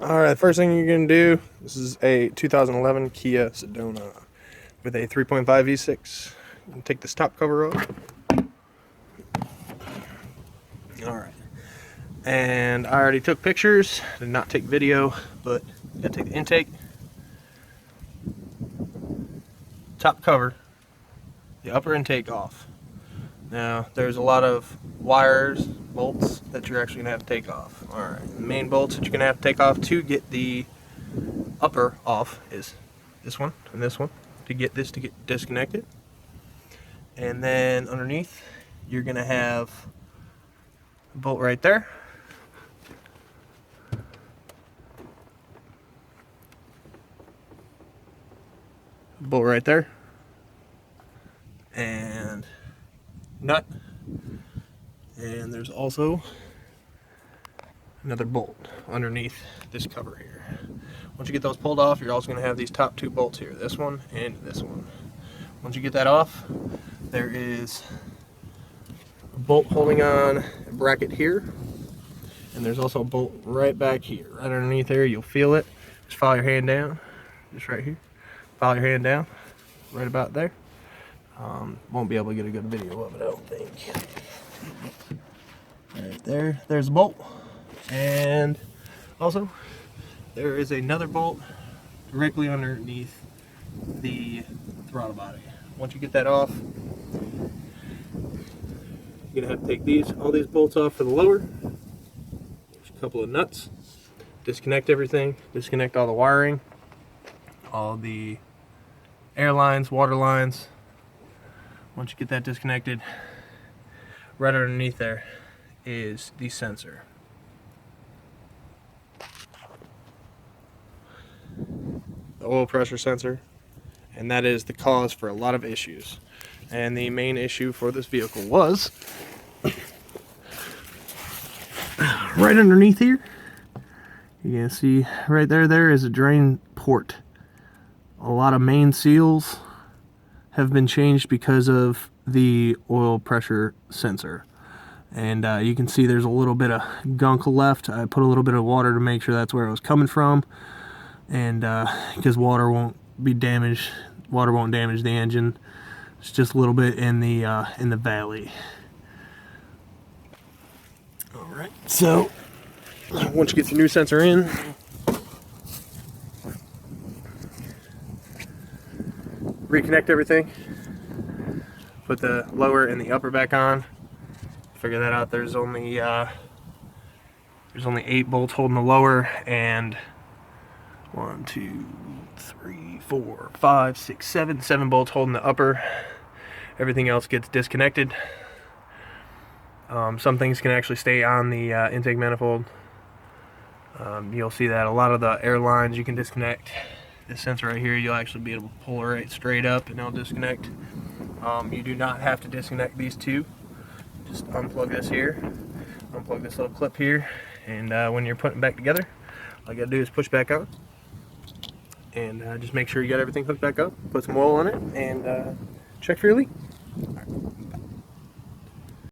Alright, first thing you're going to do, this is a 2011 Kia Sedona with a 3.5 V6. Take this top cover off. Alright, and I already took pictures, did not take video, but you gotta take the intake, top cover, the upper intake off. Now, there's a lot of wires, bolts that you're actually going to have to take off. Alright, the main bolts that you're going to have to take off to get the upper off is this one and this one, to get this to get disconnected. And then underneath, you're going to have a bolt right there. Bolt right there. And nut, and there's also another bolt underneath this cover here. Once you get those pulled off, you're also going to have these top two bolts here, this one and this one. Once you get that off, there is a bolt holding on a bracket here, and there's also a bolt right back here, right underneath there. You'll feel it. Just follow your hand down, just right here. Follow your hand down, right about there. Won't be able to get a good video of it, I don't think. Right there, there's a bolt. And also, there is another bolt directly underneath the throttle body. Once you get that off, you're gonna have to take all these bolts off for the lower. There's a couple of nuts. Disconnect everything, disconnect all the wiring, all the air lines, water lines. Once you get that disconnected, right underneath there is the sensor. The oil pressure sensor, and that is the cause for a lot of issues. And the main issue for this vehicle was right underneath here. You can see right there is a drain port. A lot of main seals have been changed because of the oil pressure sensor, and you can see there's a little bit of gunk left. I put a little bit of water to make sure that's where it was coming from, and because water won't damage the engine. It's just a little bit in the valley. All right, so once you get the new sensor in, reconnect everything, put the lower and the upper back on. Figure that out. There's only 8 bolts holding the lower, and 1, 2, 3, 4, 5, 6, 7 bolts holding the upper. Everything else gets disconnected. Some things can actually stay on the intake manifold. You'll see that a lot of the air lines you can disconnect. This sensor right here, you'll actually be able to pull it right straight up and it'll disconnect. You do not have to disconnect these two. Just unplug this here, unplug this little clip here, and when you're putting it back together, all you gotta do is push back on, and just make sure you got everything hooked back up, put some oil on it, and check for your leak.